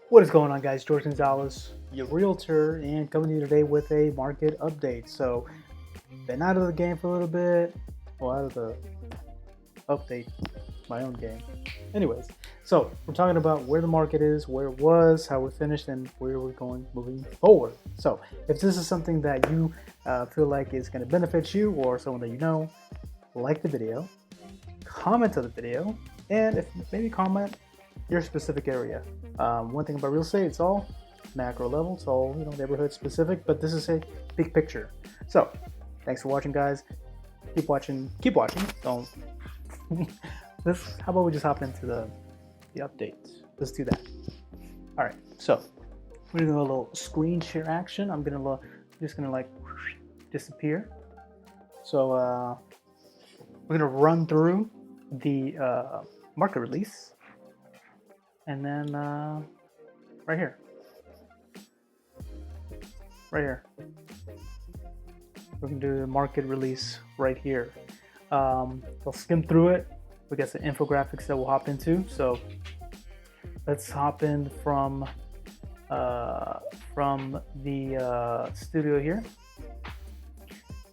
What is going on, guys? George Gonzalez, your realtor, and coming to you today with a market update. So, been out of the game for a little bit, well, out of the update, my own game. Anyways, so we're talking about where the market is, where it was, how we finished, and where we're going moving forward. So, if this is something that you feel like is going to benefit you or someone that you know, like the video, comment on the video, and if maybe comment your specific area. One thing about real estate, it's all macro level, it's all neighborhood specific, but this is a big picture. So, thanks for watching, guys. Keep watching. Keep watching. Don't. How about we just hop into the updates? Let's do that. All right. So we're gonna do a little screen share action. I'm just gonna like disappear. So we're gonna run through the market release, and then right here, we're gonna do the market release right here. We'll skim through it. We got some infographics that we'll hop into. So let's hop in from the studio here,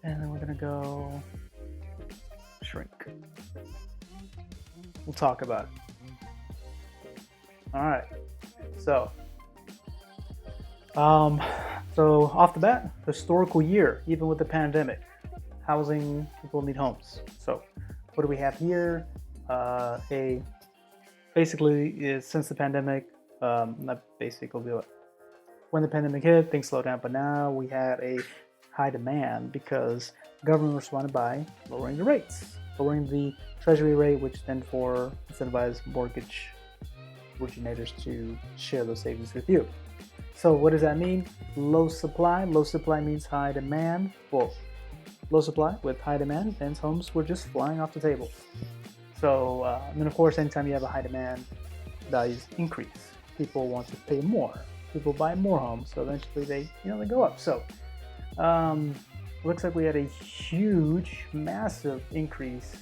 and then we're gonna go shrink. We'll talk about it. All right. So off the bat, historical year, even with the pandemic, housing, people need homes. So what do we have here? Basically is since the pandemic, not basically, when the pandemic hit, things slowed down, but now we had a high demand because the government responded by lowering the rates, lowering the treasury rate, which then for incentivized mortgage originators to share those savings with you. So what does that mean? Low supply. Low supply means high demand. Well, low supply with high demand, hence homes were just flying off the table. So, and then of course, anytime you have a high demand, values increase. People want to pay more. People buy more homes, so eventually they go up. So, looks like we had a huge, massive increase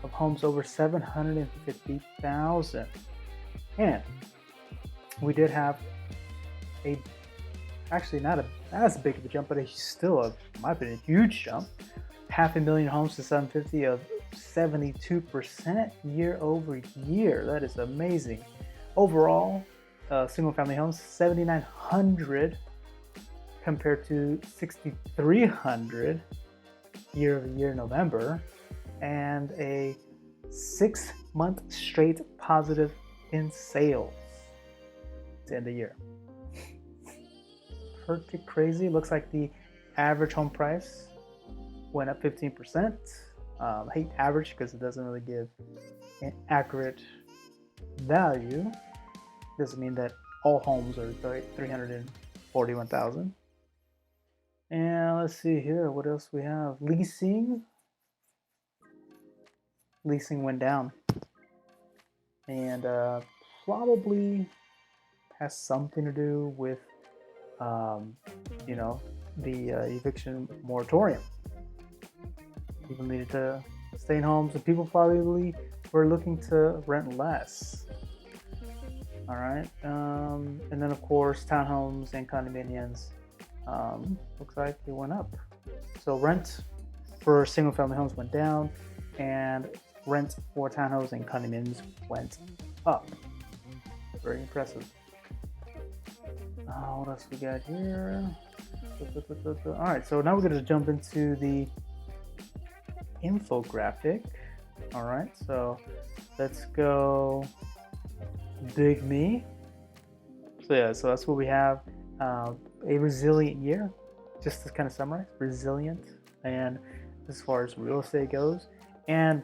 of homes over 750,000, and we did have actually not as big of a jump, but in my opinion, a huge jump. 500,000 homes to 750 of 72% year over year. That is amazing. Overall, single family homes 7,900 compared to 6,300 year over year November, and a 6-month straight positive in sales to end the year. Pretty crazy. Looks like the average home price went up 15%. I hate average because it doesn't really give an accurate value. Doesn't mean that all homes are 341,000. And let's see here, what else we have? Leasing went down, and probably has something to do with the eviction moratorium. People needed to stay in homes, and people probably were looking to rent less. All right, and then of course townhomes and condominiums looks like it went up. So rent for single family homes went down, and rent for townhomes and condominiums went up. Very impressive. What else we got here? All right, so now we're going to jump into the infographic. All right, so let's go Big Me. So yeah, so that's what we have. A resilient year, just to kind of summarize, resilient, and as far as real estate goes, and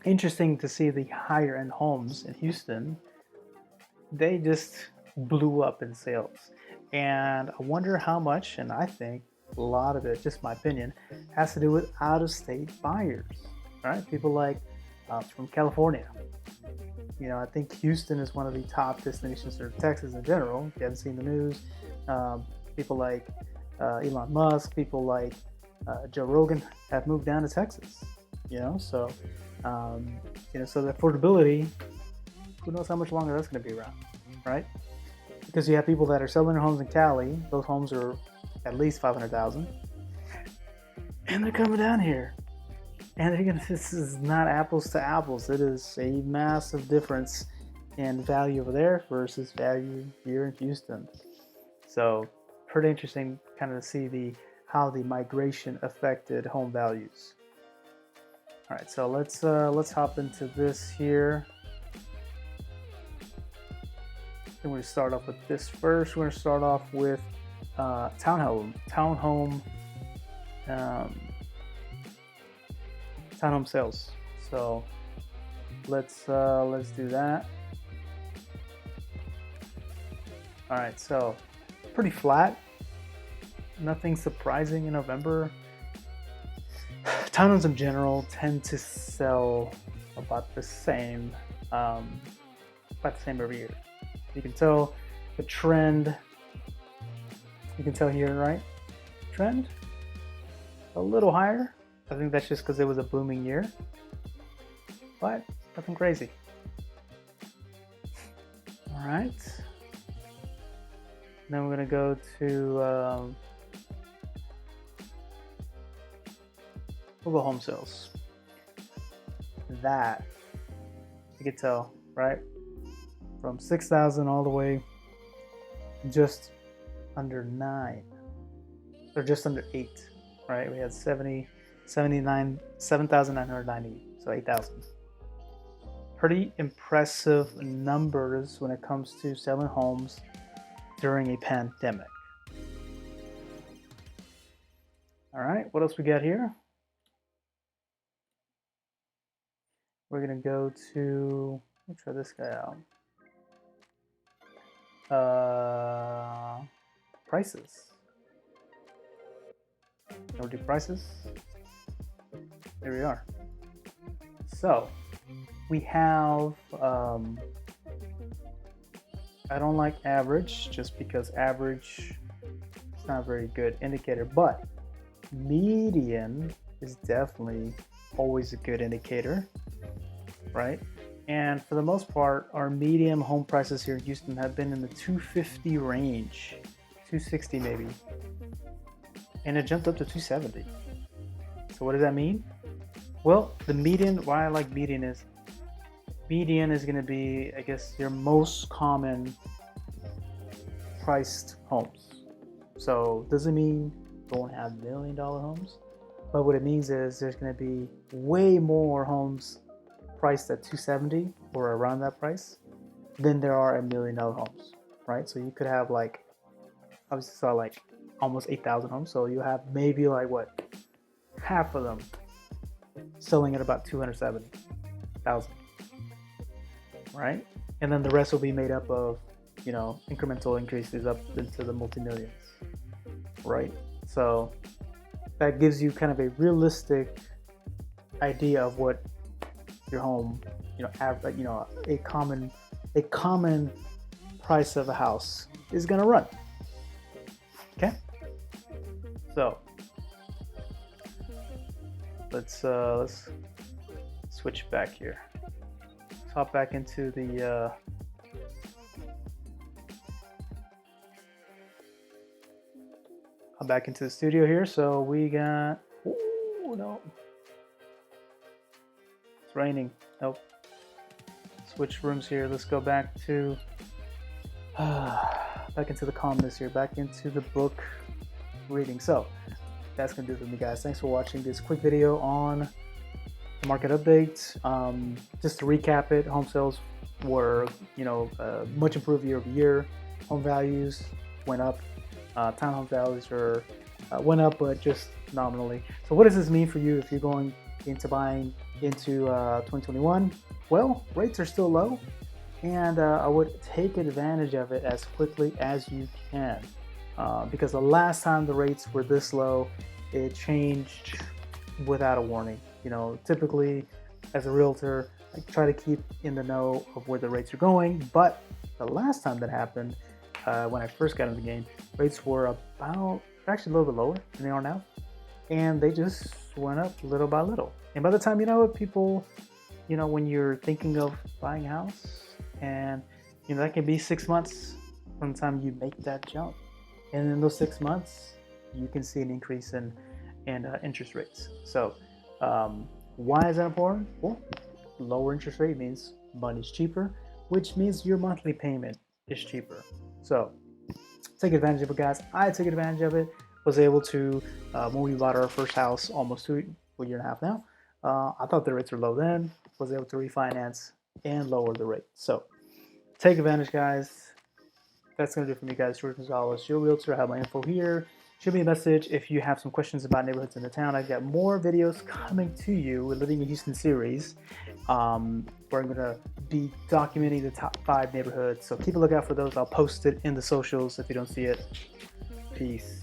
interesting to see the higher end homes in Houston, they just blew up in sales. And I wonder how much, and I think a lot of it, just my opinion, has to do with out-of-state buyers, right? People like from California. I think Houston is one of the top destinations for Texas in general. If you haven't seen the news, people like Elon Musk, people like Joe Rogan have moved down to Texas. So the affordability, who knows how much longer that's going to be around, right? because you have people that are selling their homes in Cali. Those homes are at least 500,000, and they're coming down here. And again, this is not apples to apples. It is a massive difference in value over there versus value here in Houston. So pretty interesting kind of to see how the migration affected home values. All right, so let's hop into this here. Then we're going to start off with this first. We're going to start off with townhome sales. So let's do that. All right, so pretty flat. Nothing surprising in November. Townhomes in general tend to sell about the same every year. You can tell the trend. You can tell here, right? Trend a little higher. I think that's just because it was a booming year, but nothing crazy. All right. Then we're gonna go to mobile home sales. That you can tell, right? From 6,000 all the way just under 9, or just under 8, right? We had 7,990, so 8,000. Pretty impressive numbers when it comes to selling homes during a pandemic. All right, what else we got here? We're gonna go to, let's try this guy out. Prices. We'll do prices. There we are. So we have, I don't like average just because average is not a very good indicator, but median is definitely always a good indicator, right? And for the most part, our median home prices here in Houston have been in the 250 range, 260 maybe, and it jumped up to 270. So what does that mean? Well, the median, why I like median is going to be, I guess, your most common priced homes. So doesn't mean you won't have $1 million homes, but what it means is there's going to be way more homes priced at 270 or around that price than there are $1 million homes, right? So you could have like, obviously saw like almost 8,000 homes. So you have maybe like what, half of them selling at about 270,000, right? And then the rest will be made up of, you know, incremental increases up into the multi-millions, right? So that gives you kind of a realistic idea of what your home, you know, a common price of a house is going to run. Okay, so let's switch back here. Let's hop back into the studio here. So we got, oh no, it's raining. Nope. Switch rooms here. Let's go back to back into the calmness here, back into the book reading. So that's gonna do it for me, guys. Thanks for watching this quick video on the market update. Just to recap it, home sales were, you know, much improved year over year. Home values went up. Townhome values went up, but just nominally. So what does this mean for you if you're going into buying into 2021? Well, rates are still low, and I would take advantage of it as quickly as you can, because the last time the rates were this low, it changed without a warning. You know, typically as a realtor, I try to keep in the know of where the rates are going, but the last time that happened, when I first got in the game, rates were actually a little bit lower than they are now, and they just went up little by little. And by the time, you know, people, you know, when you're thinking of buying a house, and you know, that can be 6 months from the time you make that jump. And in those 6 months, you can see an increase in interest rates. So why is that important? Well, lower interest rate means money's cheaper, which means your monthly payment is cheaper. So take advantage of it, guys. I took advantage of it. Was able to when we bought our first house almost a year and a half now. I thought the rates were low then. Was able to refinance and lower the rate. So take advantage, guys. That's gonna do it for me, guys. George Gonzalez, your realtor. I have my info here. Shoot me a message if you have some questions about neighborhoods in the town. I've got more videos coming to you. We're Living in Houston series, where I'm gonna be documenting the top 5 neighborhoods. So keep a lookout for those. I'll post it in the socials if you don't see it. Peace.